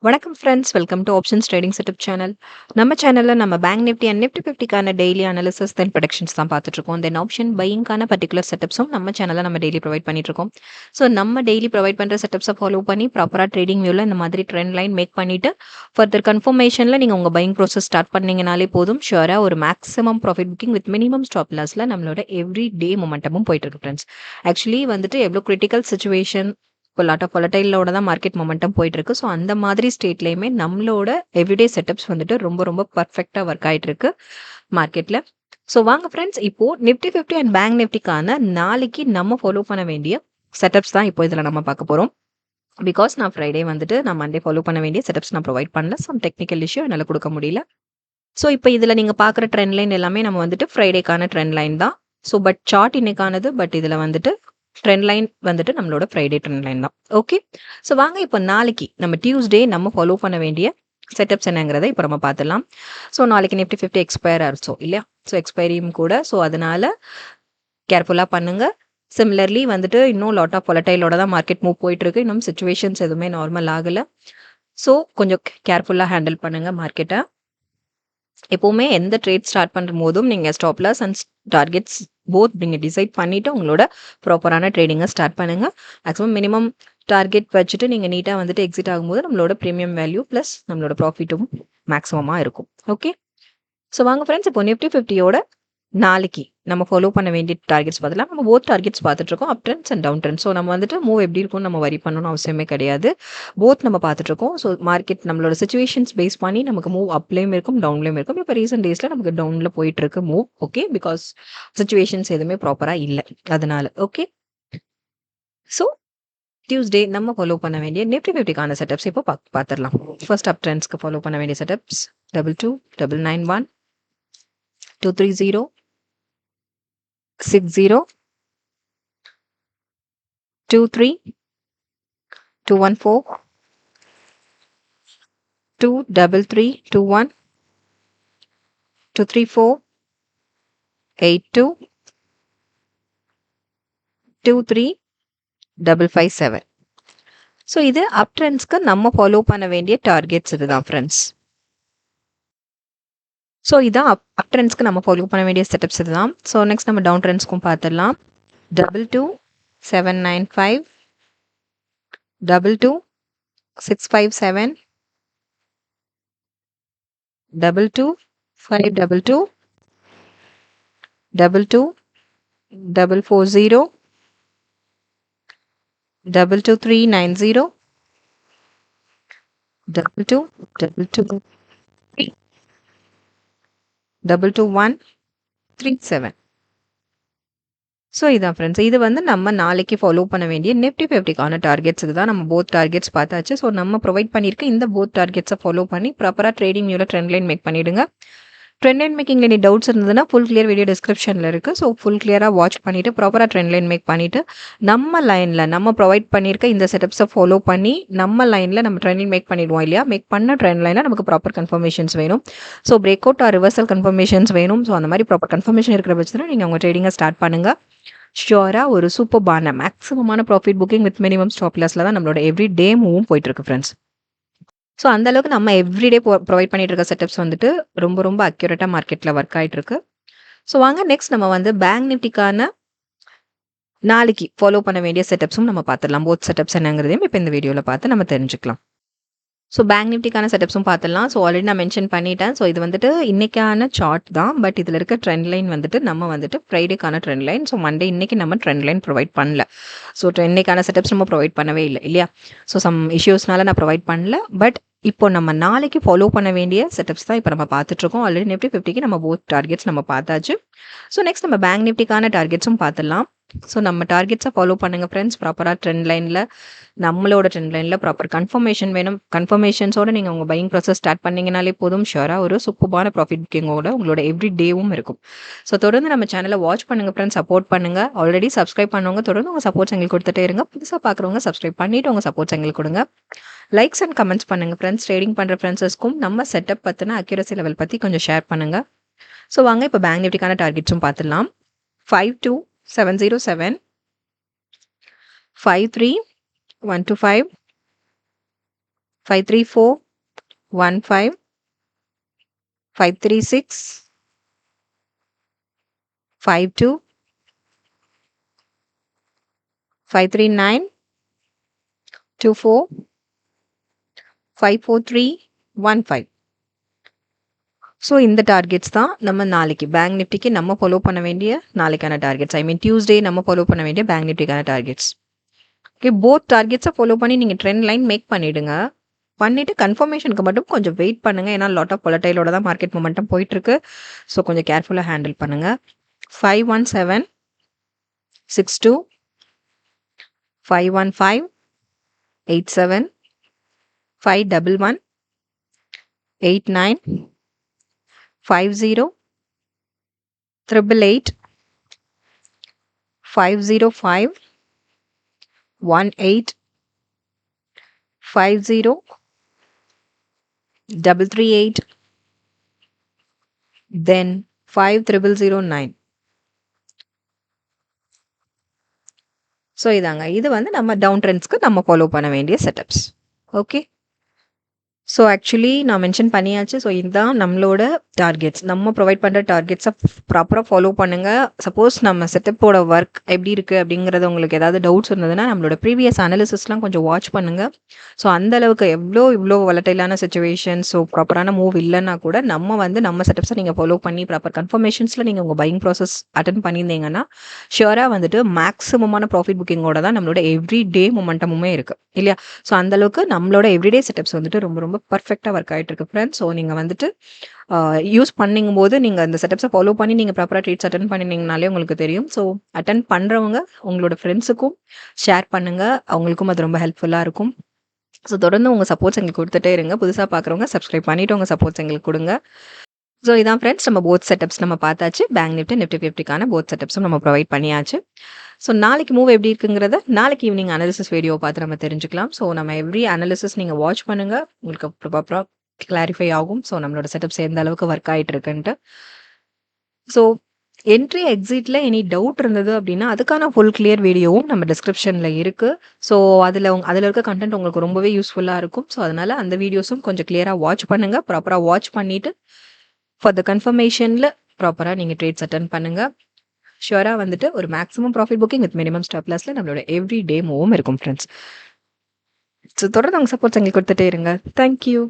வணக்கம் friends, welcome to options trading setup channel. நம்ம சேனலில் நம்ம பேங்க் நிஃப்டி அண்ட் நிஃப்டி 50க்கான டெய்லி அனாலிசிஸ் தென் ப்ரொடக்ஷன்ஸ் தான் பார்த்துட்ருக்கோம். தென் ஆப்ஷன் பையிங்கான பர்டிகுலர் செட்டப்ஸும் நம்ம சேனலில் நம்ம டெய்லி ப்ரொவைட் பண்ணிட்டுருக்கோம். ஸோ நம்ம டெய்லி ப்ரொவைட் பண்ணுற செட்டப்ஸை ஃபாலோ பண்ணி ப்ராப்பராக ட்ரேடிங் வியூவில் இந்த மாதிரி ட்ரெண்ட் லைன் மேக் பண்ணிவிட்டு ஃபர்தர் கன்ஃபர்மேஷனில் நீங்கள் உங்கள் பையிங் ப்ரோசஸ் ஸ்டார்ட் பண்ணிங்கனாலே போதும். ஷுவராக ஒரு maximum profit booking with minimum stop லாஸில் நம்மளோட எவ்ரி டே மொமெண்டமும் போயிட்டுருக்கு ஃப்ரெண்ட்ஸ். ஆக்சுவலி வந்துட்டு எவ்வளோ கிரிட்டிக்கல் சுச்சுவேஷன் இப்போ லாட் ஆஃப் வாலடைலோட தான் மார்க்கெட் மொமெண்டம் போயிட்டு இருக்கு. ஸோ அந்த மாதிரி ஸ்டேட்லையுமே நம்மளோட எவ்ரிடே செட்டப்ஸ் வந்துட்டு ரொம்ப ரொம்ப பர்ஃபெக்டாக ஒர்க் ஆகிட்டு இருக்கு மார்க்கெட்டில். ஸோ வாங்க ஃப்ரெண்ட்ஸ், இப்போ நிஃப்டி 50 அண்ட் பேங்க் நிஃப்டிக்கான நாளைக்கு நம்ம ஃபாலோ பண்ண வேண்டிய செட்டப்ஸ் தான் இப்போ இதில் நம்ம பார்க்க போகிறோம். பிகாஸ் நான் ஃப்ரைடே வந்துட்டு நான் மண்டே ஃபாலோ பண்ண வேண்டிய செட்டப்ஸ் நான் ப்ரொவைட் பண்ணல. சம் டெக்னிக்கல் இஷ்யூ என்னால் கொடுக்க முடியல. ஸோ இப்போ இதில் நீங்கள் பார்க்குற ட்ரெண்ட் லைன் எல்லாமே நம்ம வந்துட்டு ஃப்ரைடேக்கான ட்ரெண்ட் லைன் தான். ஸோ பட் சார்ட் இன்னைக்கானது, பட் இதில் வந்துட்டு ட்ரெண்ட் லைன் வந்துட்டு நம்மளோட ஃப்ரைடே ட்ரெண்ட் லைன் தான். ஓகே, ஸோ வாங்க இப்போ நாளைக்கு நம்ம டியூஸ்டே நம்ம ஃபாலோ பண்ண வேண்டிய செட்டப்ஸ் என்னங்கிறத இப்போ நம்ம பார்த்துடலாம். ஸோ நாளைக்கு நிஃப்டி 50 எக்ஸ்பயர் ஆயிடுச்சோ இல்லையா? ஸோ எக்ஸ்பைரியும் கூட. ஸோ அதனால கேர்ஃபுல்லாக பண்ணுங்க. சிமிலர்லி வந்துட்டு இன்னும் லாட் ஆஃப் வாலடைலோட தான் மார்க்கெட் மூவ் போயிட்டு இருக்கு. இன்னும் சுச்சுவேஷன்ஸ் எதுவுமே நார்மல் ஆகலை. ஸோ கொஞ்சம் கேர்ஃபுல்லாக ஹேண்டில் பண்ணுங்க மார்க்கெட்டை. எப்போவுமே எந்த ட்ரேட் ஸ்டார்ட் பண்ணும் போதும் நீங்கள் stop loss and targets both நீங்கள் டிசைட் பண்ணிவிட்டு உங்களோட ப்ராப்பரான ட்ரேடிங்கை ஸ்டார்ட் பண்ணுங்கள். மேக்ஸிமம் மினிமம் டார்கெட் வச்சுட்டு நீங்கள் நீட்டாக வந்துட்டு எக்ஸிட் ஆகும்போது நம்மளோட ப்ரீமியம் வேல்யூ ப்ளஸ் நம்மளோட ப்ராஃபிட்டும் மேக்ஸிமமாக இருக்கும். ஓகே, ஸோ வாங்க ஃப்ரெண்ட்ஸ், இப்போ நிஃப்டி 50யோட நாளைக்கு நம்ம ஃபாலோ பண்ண வேண்டிய டார்கெட்ஸ் பார்த்துலாம். நம்ம போத் டார்கெட்ஸ் பார்த்துட்ருக்கோம், up trends and down trends. So நம்ம வந்துட்டு மூவ் எப்படி இருக்கும்னு நம்ம வரி பண்ணணும்னு அவசியமே கிடையாது. போத் நம்ம பார்த்துட்ருக்கோம். ஸோ மார்க்கெட் நம்மளோட சுச்சுவேஷன்ஸ் பேஸ் பண்ணி நமக்கு மூவ் அப்லேயும் இருக்கும், டவுன்லேயும் இருக்கும். இப்போ ரீசெண்ட் டேஸில் நமக்கு டவுனில் போயிட்டுருக்கு மூவ். ஓகே, பிகாஸ் சுச்சுவேஷன்ஸ் எதுவுமே ப்ராப்பராக இல்லை அதனால. ஓகே, ஸோ டியூஸ்டே நம்ம ஃபாலோ பண்ண வேண்டிய நிஃப்டி 50க்கான செட்டப்ஸ் இப்போ பார்த்துடலாம். ஃபர்ஸ்ட் அப் ட்ரெண்ட்ஸ்க்கு ஃபாலோ பண்ண வேண்டிய செட்டப்ஸ் 22 991 230 60 23 214 233 21 234 82 23 557. ஸோ இது அப் ட்ரெண்ட்ஸ்க்கு நம்ம ஃபாலோ பண்ண வேண்டிய டார்கெட்ஸ் இதுதான் ஃப்ரெண்ட்ஸ். ஸோ இதான் அப் ட்ரெண்ட்ஸ்க்கு நம்ம ஃபாலோ பண்ண வேண்டிய செட்டப்ஸ் இதுதான். ஸோ நெக்ஸ்ட் நம்ம டவுன் ட்ரெண்ட்ஸ்க்கும் பார்த்துடலாம். 22 795 22 657 22 522 22 440 22390 22 221 37. ஸோ இதான் ஃப்ரெண்ட்ஸ், இது வந்து நம்ம நாளைக்கு ஃபாலோ பண்ண வேண்டிய நிஃப்டி 50க்கான டார்கெட்ஸ். இதுதான் நம்ம போத் டார்கெட்ஸ் பார்த்தாச்சு. ஸோ நம்ம ப்ரொவைட் பண்ணியிருக்க இந்த போத் டார்கெட்ஸை ஃபாலோ பண்ணி ப்ராப்பராக ட்ரேடிங் வியூவில் ட்ரெண்ட் லைன் மேக் பண்ணிவிடுங்க. ட்ரெண்ட் லைன் மேக்கிங்கில் எனி டவுட்ஸ் இருந்ததுன்னா ஃபுல் கிளியர் வீடியோ டிஸ்கிரிப்ஷனில் இருக்குது. ஸோ ஃபுல் கிளியராக வாட்ச் பண்ணிவிட்டு ப்ராப்பராக ட்ரெண்ட் லைன் மேக் பண்ணிவிட்டு நம்ம லைனில் நம்ம ப்ரொவைட் பண்ணியிருக்க இந்த செட்டப்ஸை ஃபாலோ பண்ணி நம்ம லைனில் நம்ம ட்ரெண்ட் லைன் மேக் பண்ணிடுவோம் இல்லையா? மேக் பண்ண ட்ரெண்ட் லைனில் நமக்கு ப்ராப்பர் கன்ஃபர்மேஷன்ஸ் வேணும். So break out or reversal confirmations வேணும். ஸோ அந்த மாதிரி ப்ராப்பர் கன்ஃபர்மேஷன் இருக்கிற பட்சத்தில் நீங்கள் உங்கள் ட்ரேடிங்கை ஸ்டார்ட் பண்ணுங்கள். ஷியோராக ஒரு சூப்பர்பான மேக்ஸிமமான profit booking with minimum stop லாஸில் தான் நம்மளோட எவ்ரி டே மூவும் போயிட்டுருக்கு ஃப்ரெண்ட்ஸ். ஸோ அந்த அளவுக்கு நம்ம எவ்ரிடே ப்ரொவைட் பண்ணிட்டு இருக்க செட்டப்ஸ் வந்துட்டு ரொம்ப ரொம்ப அக்யூரேட்டாக மார்க்கெட்டில் ஒர்க் ஆகிட்டு இருக்கு. ஸோ வாங்க நெக்ஸ்ட் நம்ம வந்து பேங்க் நிஃப்டிக்கான நாளைக்கு ஃபாலோ பண்ண வேண்டிய செட்டப்ஸும் நம்ம பார்த்துடலாம். போத் செட்டப்ஸ் என்னங்கிறதையும் இப்போ இந்த வீடியோவில் பார்த்து நம்ம தெரிஞ்சுக்கலாம். ஸோ பேங்க் நிஃப்டிக்கான செட்டப்ஸும் பார்த்துடலாம். ஸோ ஆல்ரெடி நான் மென்ஷன் பண்ணிட்டேன். ஸோ இது வந்துட்டு இன்னைக்கான சார்ட் தான், பட் இதில் இருக்க ட்ரெண்ட் லைன் வந்துட்டு நம்ம வந்துட்டு ஃப்ரைடேக்கான ட்ரெண்ட் லைன். ஸோ மண்டே இன்னைக்கு நம்ம ட்ரெண்ட் லைன் ப்ரொவைட் பண்ணல. ஸோ இன்னைக்கான செட்டப்ஸ் நம்ம ப்ரொவைட் பண்ணவே இல்லை இல்லையா? ஸோ சம் இஷ்யூஸ்னால நான் ப்ரொவைட் பண்ணல. பட் இப்போ நம்ம நாளைக்கு ஃபாலோ பண்ண வேண்டிய செட்டப்ஸ் தான் இப்போ நம்ம பார்த்துட்ருக்கோம். ஆல்ரெடி நிஃப்டி 50க்கு நம்ம போத் டார்கெட்ஸ் நம்ம பார்த்தாச்சு. ஸோ நெக்ஸ்ட் நம்ம பேங்க் நிஃப்டிக்கான டார்கெட்ஸும் பார்த்துடலாம். ஸோ நம்ம டார்கெட்ஸை ஃபாலோ பண்ணுங்கள் ஃப்ரெண்ட்ஸ். ப்ராப்பராக ட்ரெண்ட் லைனில் நம்மளோட ட்ரெண்ட் லைனில் ப்ராப்பர் கன்ஃபர்மேஷன் வேணும். கன்ஃபர்மேஷன்ஸோட நீங்கள் உங்கள் பையிங் ப்ராசஸ் ஸ்டார்ட் பண்ணிங்கனாலே போதும். ஷுவராக ஒரு சூப்பரான ப்ராஃபிட் புக்கிங்கோட உங்களோட எவ்ரி டேவும் இருக்கும். ஸோ தொடர்ந்து நம்ம சேனலை வாட்ச் பண்ணுங்கள் ஃப்ரெண்ட்ஸ், சப்போர்ட் பண்ணுங்கள். ஆல்ரெடி சப்ஸ்கிரைப் பண்ணவங்க தொடர்ந்து உங்கள் சப்போர்ட்ஸ் எங்களுக்கு கொடுத்துட்டே இருங்க. புதுசாக பார்க்குறவங்க சப்ஸ்கிரைப் பண்ணிவிட்டு உங்கள் சப்போர்ட்ஸ் எங்களுக்கு கொடுங்க. லைக்ஸ் அண்ட் கமெண்ட்ஸ் பண்ணுங்கள் ஃப்ரெண்ட்ஸ். ட்ரேடிங் பண்ணுற ஃப்ரெண்ட்ஸஸ்க்கும் நம்ம செட்டப் பற்றின அக்யூரசி லெவல் பற்றி கொஞ்சம் ஷேர் பண்ணுங்கள். ஸோ வாங்க இப்போ பேங்க் நிஃப்டிக்கான டார்கெட்ஸும் பார்த்துடலாம். 52707, 53125, 53415, 536, 52, 539, 24, 54315. ஸோ இந்த டார்கெட்ஸ் தான் நம்ம நாளைக்கு பேங்க் நிஃப்டிக்கு நம்ம ஃபாலோ பண்ண வேண்டிய நாளைக்கான டார்கெட்ஸ். ஐ மீன் டியூஸ்டே நம்ம ஃபாலோ பண்ண வேண்டிய பேங்க் நிஃப்டிக்கான டார்கெட்ஸ். ஓகே, போத் டார்கெட்ஸை ஃபாலோ பண்ணி நீங்கள் ட்ரெண்ட் லைன் மேக் பண்ணிவிடுங்க. பண்ணிவிட்டு கன்ஃபர்மேஷனுக்கு மட்டும் கொஞ்சம் வெயிட் பண்ணுங்கள். ஏன்னா லாட் ஆஃப் பொலட்டைலோட தான் மார்க்கெட் மொமெண்டம் போயிட்டுருக்கு. ஸோ கொஞ்சம் கேர்ஃபுல்லாக ஹேண்டில் பண்ணுங்கள். 51762, 515, 87, 511, 89, 50, 888, 505, 18, 50, 338, then 5009. ஸோ இதாங்க, இது வந்து நம்ம டவுன் ட்ரெண்ட்ஸ்க்கு நம்ம ஃபாலோ பண்ண வேண்டிய செட்டப்ஸ். ஓகே, ஸோ ஆக்சுவலி நான் மென்ஷன் பண்ணியாச்சு. ஸோ இதுதான் நம்மளோட டார்கெட்ஸ். நம்ம ப்ரொவைட் பண்ணுற டார்கெட்ஸை ப்ராப்பராக ஃபாலோ பண்ணுங்கள். சப்போஸ் நம்ம செட்டப்போட ஒர்க் எப்படி இருக்குது அப்படிங்கிறது உங்களுக்கு ஏதாவது டவுட்ஸ் இருந்ததுன்னா நம்மளோட ப்ரீவியஸ் அனாலிசிஸ்லாம் கொஞ்சம் வாட்ச் பண்ணுங்கள். ஸோ அந்தளவுக்கு இவ்வளோ வலட்டைலான சுச்சுவேஷன், ஸோ ப்ராப்பரான மூவ் இல்லைன்னா கூட நம்ம வந்து நம்ம செட்டப்ஸை நீங்கள் ஃபாலோ பண்ணி ப்ராப்பர் கன்ஃபர்மேஷன்ஸில் நீங்கள் உங்கள் பையிங் ப்ராசஸ் அட்டன் பண்ணியிருந்தீங்கன்னா ஷியோராக வந்துட்டு மேக்ஸிமமான ப்ராஃபிட் புக்கிங்கோட தான் நம்மளோட எவ்ரி டே மொமெண்டமுமே இருக்குது இல்லையா? ஸோ அந்தளவுக்கு நம்மளோட எவ்ரிடே செட்டப்ஸ் வந்துட்டு ரொம்ப ரொம்ப பர்ஃபெக்டாக ஒர்க் ஆகிட்டு இருக்கு ஃப்ரெண்ட்ஸ். ஸோ நீங்கள் வந்துட்டு யூஸ் பண்ணிங்கும் போது நீங்கள் அந்த செட்டப்ஸை ஃபாலோ பண்ணி நீங்கள் ப்ராப்பராக ட்ரீட்ஸ் அட்டன் பண்ணினீங்கனாலே உங்களுக்கு தெரியும். ஸோ அட்டன் பண்ணுறவங்க உங்களோட ஃப்ரெண்ட்ஸுக்கும் ஷேர் பண்ணுங்கள், அவங்களுக்கும் அது ரொம்ப ஹெல்ப்ஃபுல்லாக இருக்கும். ஸோ தொடர்ந்து உங்கள் சப்போர்ட்ஸ் எங்களுக்கு கொடுத்துட்டே இருங்க. புதுசாக பார்க்குறவங்க சப்ஸ்கிரைப் பண்ணிவிட்டு உங்கள் சப்போர்ட்ஸ் எங்களுக்கு கொடுங்க. ஸோ இதான் ஃப்ரெண்ட்ஸ், நம்ம போத் செட்டப்ஸ் நம்ம பார்த்தாச்சு. பேங்க் நிஃப்டி, நிஃப்டி 50க்கான போத் செட்டப்ஸும் நம்ம ப்ரொவைட் பண்ணியாச்சு. ஸோ நாளைக்கு மூவ் எப்படி இருக்குங்கிறத நாளைக்கு ஈவினிங் அனாலிசிஸ் வீடியோ பார்த்து நம்ம தெரிஞ்சுக்கலாம். ஸோ நம்ம எவ்ரி அனாலிசிஸ் நீங்கள் வாட்ச் பண்ணுங்கள், உங்களுக்கு ப்ராப்பராக கிளாரிஃபை ஆகும். ஸோ நம்மளோட செட்டப்ஸ் எந்த அளவுக்கு ஒர்க் ஆகிட்டு இருக்குன்ட்டு. ஸோ என்ட்ரி எக்ஸிட்டில் எனி டவுட் இருந்தது அப்படின்னா அதுக்கான ஃபுல் கிளியர் வீடியோவும் நம்ம டிஸ்கிரிப்ஷனில் இருக்குது. ஸோ அதில் இருக்க கண்டென்ட் உங்களுக்கு ரொம்பவே யூஸ்ஃபுல்லாக இருக்கும். ஸோ அதனால் அந்த வீடியோஸும் கொஞ்சம் கிளியராக வாட்ச் பண்ணுங்கள். ப்ராப்பராக வாட்ச் பண்ணிவிட்டு ஃபார் த கன்ஃபர்மேஷனில் ப்ராப்பராக நீங்கள் ட்ரேட்ஸ் அட்டன் பண்ணுங்கள். ஷுவராக வந்துட்டு ஒரு maximum profit booking with minimum stop லாஸில் நம்மளோட எவ்ரி டே மூவும் இருக்கும் ஃப்ரெண்ட்ஸ். ஸோ தொடர்ந்து உங்கள் சப்போர்ட்ஸ் எங்களுக்கு கொடுத்துட்டே இருங்க. தேங்க்யூ.